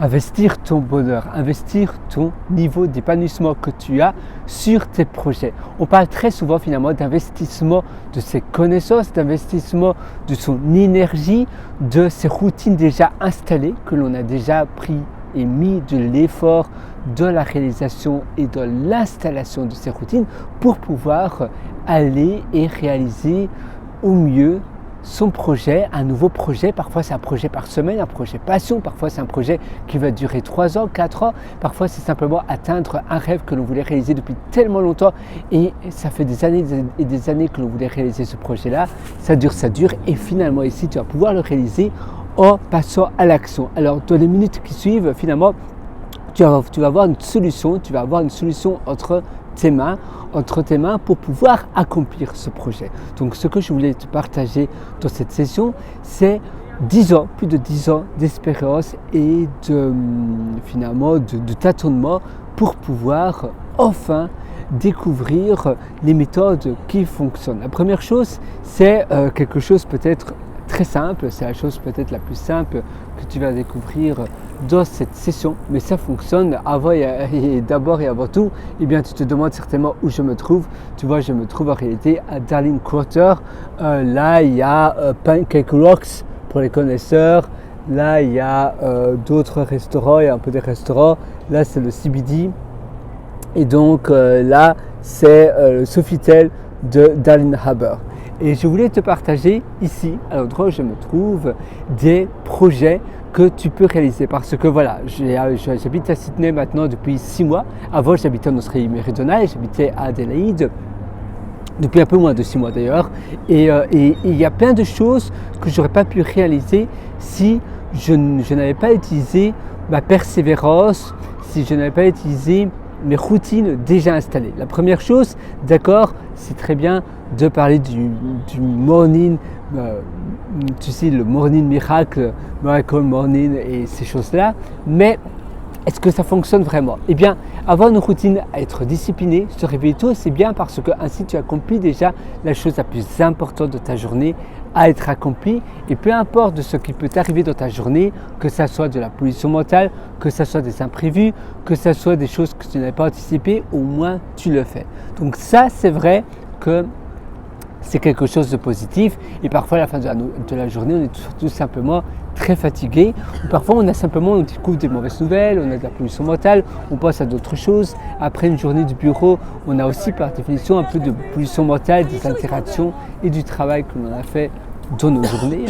investir ton bonheur, investir ton niveau d'épanouissement que tu as sur tes projets. On parle très souvent finalement d'investissement de ses connaissances, d'investissement de son énergie, de ses routines déjà installées que l'on a déjà pris et mis de l'effort, de la réalisation et de l'installation de ces routines pour pouvoir aller et réaliser au mieux son projet, un nouveau projet. Parfois c'est un projet par semaine, un projet passion, parfois c'est un projet qui va durer 3 ans, 4 ans, parfois c'est simplement atteindre un rêve que l'on voulait réaliser depuis tellement longtemps et ça fait des années et des années que l'on voulait réaliser ce projet-là, ça dure et finalement ici tu vas pouvoir le réaliser en passant à l'action. Alors dans les minutes qui suivent, finalement tu vas avoir une solution, entre tes mains pour pouvoir accomplir ce projet. Donc ce que je voulais te partager dans cette session, c'est plus de 10 ans d'expérience et de tâtonnement pour pouvoir enfin découvrir les méthodes qui fonctionnent. La première chose, c'est quelque chose peut-être très simple, c'est la chose peut-être la plus simple que tu vas découvrir dans cette session, mais ça fonctionne d'abord et avant tout. Eh bien, tu te demandes certainement où je me trouve. Tu vois, je me trouve en réalité à Darling Quarter. Là, il y a Pancake Rocks pour les connaisseurs. Là, il y a d'autres restaurants, il y a un peu des restaurants. Là, c'est le CBD. Et donc là, c'est le Sofitel de Darling Harbour. Et je voulais te partager ici, à l'endroit où je me trouve, des projets que tu peux réaliser. Parce que voilà, j'habite à Sydney maintenant depuis 6 mois. Avant, j'habitais en Australie méridionale, j'habitais à Adélaïde, depuis un peu moins de 6 mois d'ailleurs. Et il y a plein de choses que je n'aurais pas pu réaliser si je n'avais pas utilisé ma persévérance, si je n'avais pas utilisé mes routines déjà installées. La première chose, d'accord, c'est très bien de parler du morning, tu sais, le morning miracle morning et ces choses-là, mais est-ce que ça fonctionne vraiment? Eh bien, avoir une routine, à être discipliné, se réveiller tôt, c'est bien parce que ainsi tu accomplis déjà la chose la plus importante de ta journée à être accomplie. Et peu importe de ce qui peut t'arriver dans ta journée, que ça soit de la pollution mentale, que ça soit des imprévus, que ça soit des choses que tu n'avais pas anticipées, au moins tu le fais. Donc ça, c'est vrai que c'est quelque chose de positif et parfois à la fin de la journée, on est tout simplement très fatigué. Parfois, on découvre des mauvaises nouvelles, on a de la pollution mentale, on pense à d'autres choses. Après une journée de bureau, on a aussi par définition un peu de pollution mentale, des interactions et du travail que l'on a fait dans nos journées.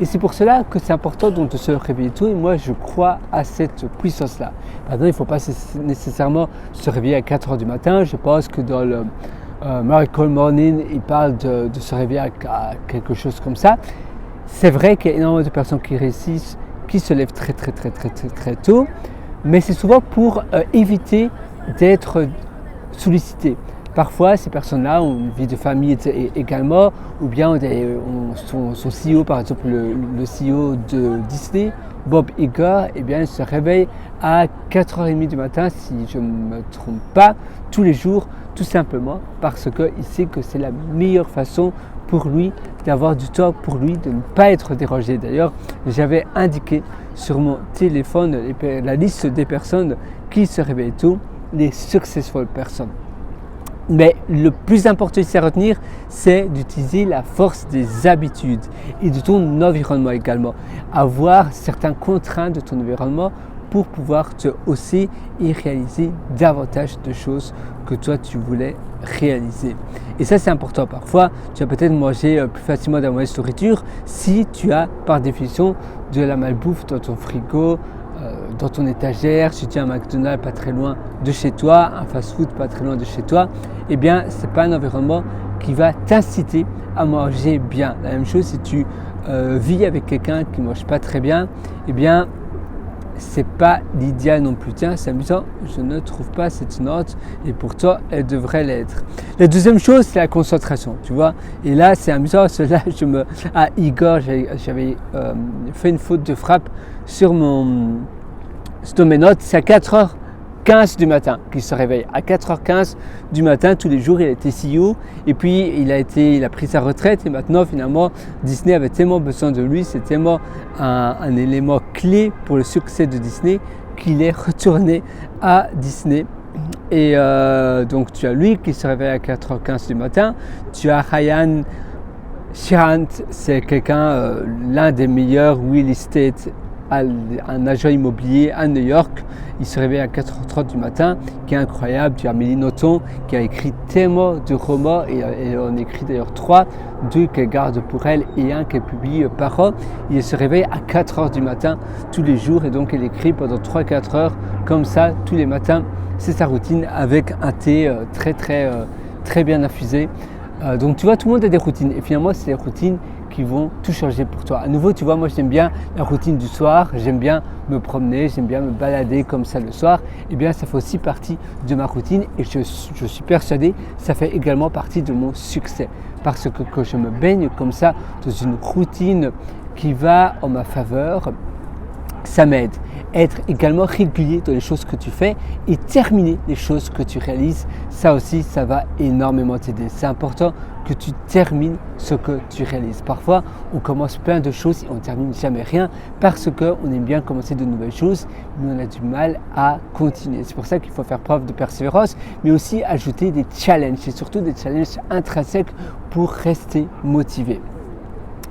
Et c'est pour cela que c'est important donc de se réveiller tôt et moi je crois à cette puissance-là. Maintenant, il ne faut pas nécessairement se réveiller à 4 heures du matin. Je pense que dans le Miracle Morning, il parle de se réveiller à quelque chose comme ça. C'est vrai qu'il y a énormément de personnes qui réussissent, qui se lèvent très tôt, mais c'est souvent pour éviter d'être sollicités. Parfois, ces personnes-là ont une vie de famille également, ou bien son CEO, par exemple le CEO de Disney, Bob Iger, eh bien, il se réveille à 4h30 du matin, si je ne me trompe pas, tous les jours, tout simplement parce qu'il sait que c'est la meilleure façon pour lui d'avoir du temps pour lui, de ne pas être dérangé. D'ailleurs, j'avais indiqué sur mon téléphone la liste des personnes qui se réveillent tôt, les successful personnes. Mais le plus important ici à retenir, c'est d'utiliser la force des habitudes et de ton environnement également. Avoir certaines contraintes de ton environnement pour pouvoir te hausser et réaliser davantage de choses que toi tu voulais réaliser. Et ça c'est important. Parfois, tu vas peut-être manger plus facilement de la mauvaise nourriture si tu as par définition de la malbouffe dans ton frigo, dans ton étagère, si tu as un McDonald's pas très loin de chez toi, un fast-food pas très loin de chez toi, eh bien, ce n'est pas un environnement qui va t'inciter à manger bien. La même chose si tu vis avec quelqu'un qui ne mange pas très bien, eh bien, c'est pas l'idéal non plus. Tiens, c'est amusant, je ne trouve pas cette note et pourtant elle devrait l'être. La deuxième chose, c'est la concentration, tu vois. Et là, c'est amusant, à Igor, j'avais fait une faute de frappe sur mes notes. C'est à 4h 4h15 du matin, qu'il se réveille à 4h15 du matin tous les jours. Il a été CEO et puis il a pris sa retraite et maintenant finalement Disney avait tellement besoin de lui, c'est tellement un élément clé pour le succès de Disney qu'il est retourné à Disney. Et donc tu as lui qui se réveille à 4h15 du matin, tu as Ryan Shirant, c'est quelqu'un, l'un des meilleurs real estate, un agent immobilier à New York. Il se réveille à 4h30 du matin, qui est incroyable. Tu as Amélie Nothomb qui a écrit tellement de romans et on écrit d'ailleurs 3, 2 qu'elle garde pour elle et 1 qu'elle publie par an. Il se réveille à 4h du matin tous les jours et donc elle écrit pendant 3-4 heures comme ça tous les matins. C'est sa routine avec un thé très bien infusé. Donc tu vois, tout le monde a des routines et finalement c'est des routines qui vont tout changer pour toi. À nouveau, tu vois, moi j'aime bien la routine du soir, j'aime bien me promener, j'aime bien me balader comme ça le soir. Et bien ça fait aussi partie de ma routine et je suis persuadé, ça fait également partie de mon succès. Parce que quand je me baigne comme ça dans une routine qui va en ma faveur, ça m'aide. Être également régulier dans les choses que tu fais et terminer les choses que tu réalises, ça aussi, ça va énormément t'aider. C'est important que tu termines ce que tu réalises. Parfois, on commence plein de choses et on ne termine jamais rien parce qu'on aime bien commencer de nouvelles choses, mais on a du mal à continuer. C'est pour ça qu'il faut faire preuve de persévérance, mais aussi ajouter des challenges et surtout des challenges intrinsèques pour rester motivé.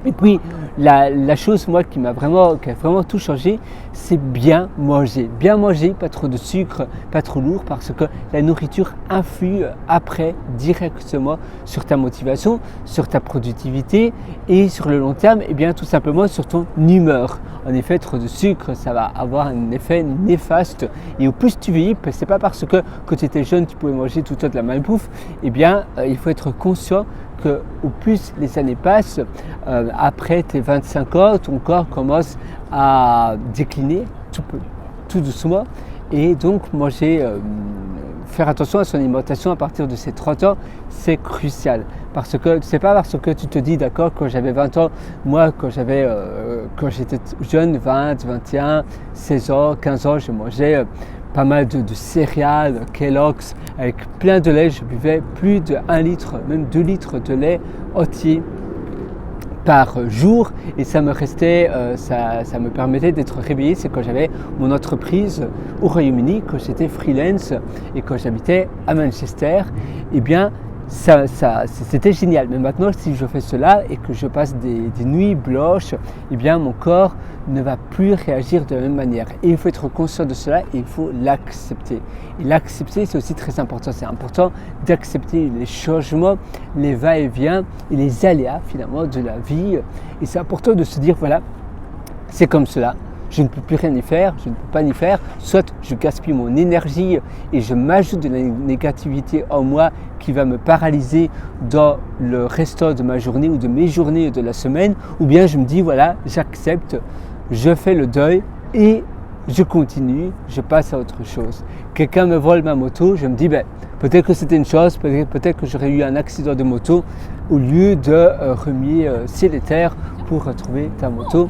Et puis, la chose moi qui a vraiment tout changé, c'est bien manger. Bien manger, pas trop de sucre, pas trop lourd, parce que la nourriture influe après directement sur ta motivation, sur ta productivité et sur le long terme, et bien tout simplement sur ton humeur. En effet, trop de sucre, ça va avoir un effet néfaste. Et au plus tu vieillis, c'est pas parce que quand tu étais jeune, tu pouvais manger tout le temps de la malbouffe, et bien il faut être conscient qu'au plus les années passent, après tes 25 ans, ton corps commence à décliner tout doucement. Et donc faire attention à son alimentation à partir de ses 30 ans, c'est crucial. Parce que c'est pas parce que tu te dis, d'accord, quand j'avais 20 ans, moi quand j'étais jeune, 20, 21, 16 ans, 15 ans, je mangeais pas mal de céréales, Kellogg's, avec plein de lait. Je buvais plus de 1 litre, même 2 litres de lait entier par jour et ça me permettait d'être réveillé. C'est quand j'avais mon entreprise au Royaume-Uni, quand j'étais freelance et quand j'habitais à Manchester, et bien c'était génial. Mais maintenant, si je fais cela et que je passe des nuits blanches, eh bien mon corps ne va plus réagir de la même manière. Et il faut être conscient de cela et il faut l'accepter. Et l'accepter, c'est aussi très important. C'est important d'accepter les changements, les va-et-vient et les aléas finalement de la vie. Et c'est important de se dire, voilà, c'est comme cela. Je ne peux plus rien y faire, je ne peux pas y faire, soit je gaspille mon énergie et je m'ajoute de la négativité en moi qui va me paralyser dans le restant de ma journée ou de mes journées de la semaine, ou bien je me dis voilà, j'accepte, je fais le deuil et je continue, je passe à autre chose. Quelqu'un me vole ma moto, je me dis peut-être que c'était une chose, peut-être que j'aurais eu un accident de moto au lieu de remuer ciel et terre pour retrouver ta moto.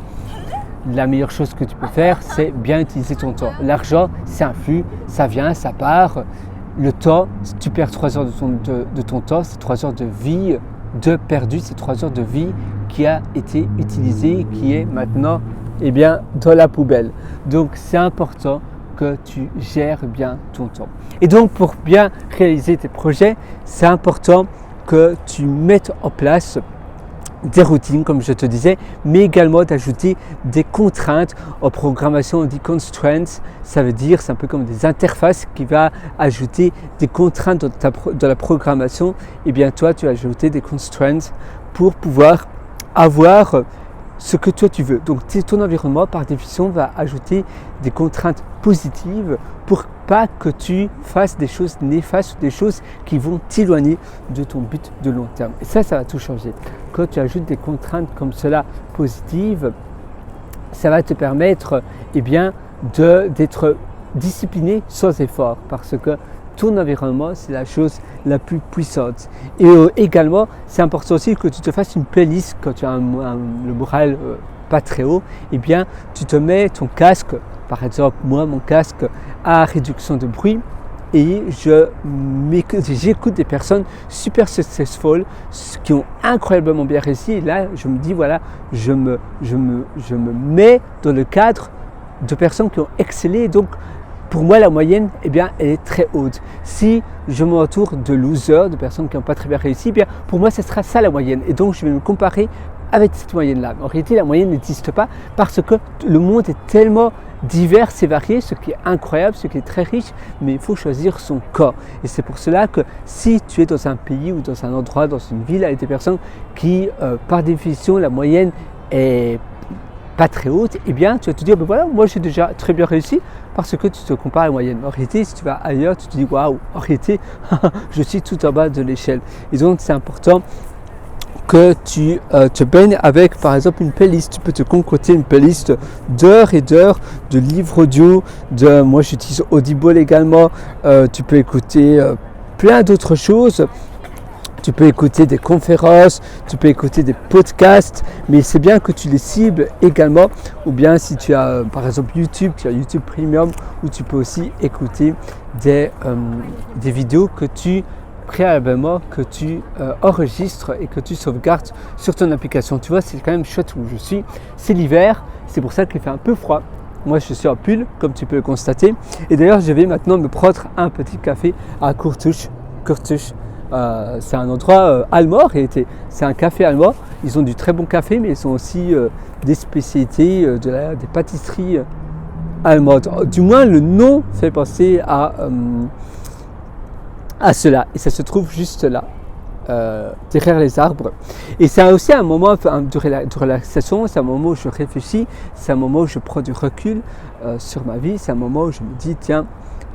La meilleure chose que tu peux faire, c'est bien utiliser ton temps. L'argent, c'est un flux, ça vient, ça part. Le temps, si tu perds 3 heures de ton temps, c'est 3 heures de vie de perdu, c'est 3 heures de vie qui a été utilisée, qui est maintenant dans la poubelle. Donc c'est important que tu gères bien ton temps. Et donc pour bien réaliser tes projets, c'est important que tu mettes en place des routines, comme je te disais, mais également d'ajouter des contraintes. En programmation, on dit constraints, ça veut dire, c'est un peu comme des interfaces qui va ajouter des contraintes dans la programmation. Et bien toi, tu as ajouté des constraints pour pouvoir avoir ce que toi tu veux. Donc ton environnement, par définition, va ajouter des contraintes positives pour pas que tu fasses des choses néfastes ou des choses qui vont t'éloigner de ton but de long terme. Et ça va tout changer. Quand tu ajoutes des contraintes comme cela positives, ça va te permettre d'être discipliné sans effort, parce que ton environnement, c'est la chose la plus puissante. Et également, c'est important aussi que tu te fasses une playlist quand tu as le moral pas très haut. Eh bien, tu te mets ton casque par exemple, moi, mon casque a réduction de bruit et j'écoute des personnes super successful qui ont incroyablement bien réussi. Et là, je me dis, voilà, je me mets dans le cadre de personnes qui ont excellé. Donc, pour moi, la moyenne, eh bien, elle est très haute. Si je m'entoure de losers, de personnes qui n'ont pas très bien réussi, eh bien, pour moi, ce sera ça la moyenne. Et donc, je vais me comparer avec cette moyenne-là. En réalité, la moyenne n'existe pas parce que le monde est tellement divers et varié, ce qui est incroyable, ce qui est très riche, mais il faut choisir son corps. Et c'est pour cela que si tu es dans un pays ou dans un endroit, dans une ville avec des personnes qui, par définition, la moyenne est pas très haute, eh bien, tu vas te dire, ben voilà, moi j'ai déjà très bien réussi parce que tu te compares à la moyenne. En réalité, si tu vas ailleurs, tu te dis, waouh, en réalité, je suis tout en bas de l'échelle. Et donc, c'est important que tu te baignes avec, par exemple, une playlist. Tu peux te concocter une playlist d'heures et d'heures de livres audio. Moi, j'utilise Audible également. Tu peux écouter plein d'autres choses. Tu peux écouter des conférences, tu peux écouter des podcasts, mais c'est bien que tu les cibles également. Ou bien si tu as par exemple YouTube, tu as YouTube Premium, où tu peux aussi écouter des vidéos que tu préalablement que tu enregistres et que tu sauvegardes sur ton application. Tu vois, c'est quand même chouette où je suis. C'est l'hiver, c'est pour ça qu'il fait un peu froid. Moi, je suis en pull, comme tu peux le constater. Et d'ailleurs, je vais maintenant me prendre un petit café à Courtouche. C'est un endroit allemand, c'est un café allemand. Ils ont du très bon café, mais ils ont aussi des spécialités, des pâtisseries allemandes. Du moins, le nom fait penser à cela. Et ça se trouve juste là, derrière les arbres. Et c'est aussi un moment de relaxation, c'est un moment où je réfléchis, c'est un moment où je prends du recul sur ma vie, c'est un moment où je me dis, tiens,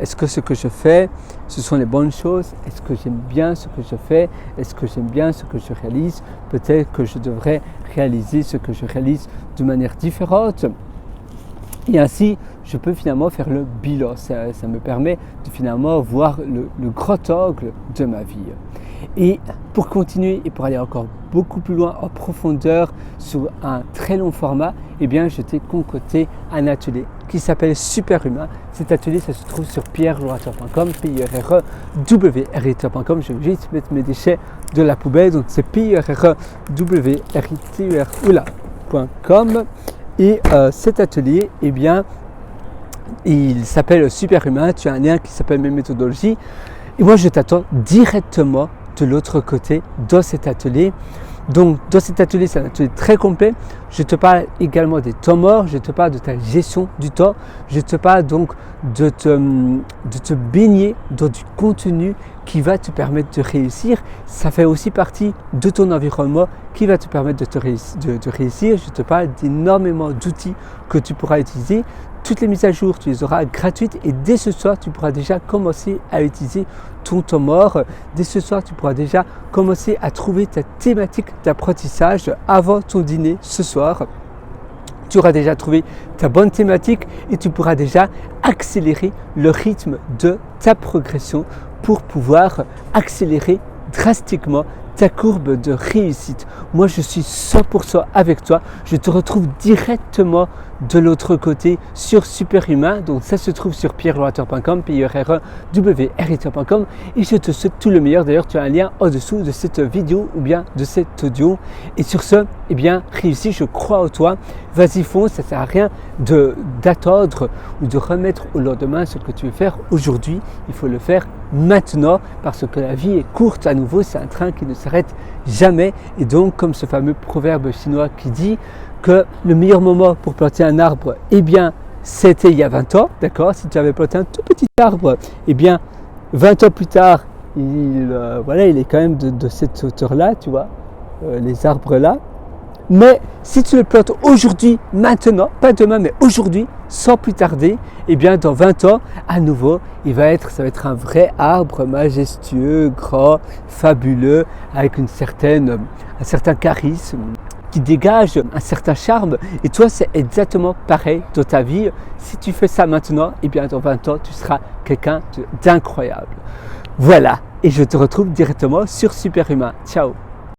est-ce que ce que je fais, ce sont les bonnes choses? Est-ce que j'aime bien ce que je fais? Est-ce que j'aime bien ce que je réalise? Peut-être que je devrais réaliser ce que je réalise de manière différente. Et ainsi, je peux finalement faire le bilan. Ça me permet de finalement voir le grand angle de ma vie. Et pour continuer et pour aller encore beaucoup plus loin en profondeur sur un très long format, eh bien, je t'ai concocté un atelier qui s'appelle Superhumain. Cet atelier, ça se trouve sur pierrelorateur.com, pierrelorateur.com. Je vais juste mettre mes déchets de la poubelle. Donc, c'est pierrelorateur.com. Et cet atelier, eh bien, il s'appelle Superhumain. Tu as un lien qui s'appelle Mes méthodologies. Et moi, je t'attends directement de l'autre côté dans cet atelier. Donc, dans cet atelier, c'est un atelier très complet. Je te parle également des temps morts, je te parle de ta gestion du temps, je te parle donc de te baigner dans du contenu qui va te permettre de réussir. Ça fait aussi partie de ton environnement qui va te permettre de réussir. Je te parle d'énormément d'outils que tu pourras utiliser. Toutes les mises à jour, tu les auras gratuites et dès ce soir, tu pourras déjà commencer à utiliser ton temps mort. Dès ce soir, tu pourras déjà commencer à trouver ta thématique d'apprentissage avant ton dîner ce soir. Tu auras déjà trouvé ta bonne thématique et tu pourras déjà accélérer le rythme de ta progression pour pouvoir accélérer drastiquement ta courbe de réussite. Moi, je suis 100% avec toi. Je te retrouve directement de l'autre côté sur Superhumain. Donc, ça se trouve sur pierrelorateur.com, pierrelorateur.com. Et je te souhaite tout le meilleur. D'ailleurs, tu as un lien en dessous de cette vidéo ou bien de cet audio. Et sur ce, eh bien, réussis, je crois en toi. Vas-y, fonce. Ça ne sert à rien d'attendre ou de remettre au lendemain ce que tu veux faire aujourd'hui. Il faut le faire maintenant parce que la vie est courte. À nouveau, c'est un train qui ne s'arrête jamais. Et donc, comme ce fameux proverbe chinois qui dit que le meilleur moment pour planter un arbre, eh bien, c'était il y a 20 ans, d'accord? Si tu avais planté un tout petit arbre, eh bien, 20 ans plus tard, il est quand même de cette hauteur-là, tu vois, les arbres-là. Mais si tu le plantes aujourd'hui, maintenant, pas demain, mais aujourd'hui, sans plus tarder, eh bien, dans 20 ans, à nouveau, ça va être un vrai arbre majestueux, grand, fabuleux, avec un certain charisme, qui dégage un certain charme. Et toi, c'est exactement pareil dans ta vie. Si tu fais ça maintenant, eh bien, dans 20 ans, tu seras quelqu'un d'incroyable. Voilà. Et je te retrouve directement sur Superhumain. Ciao.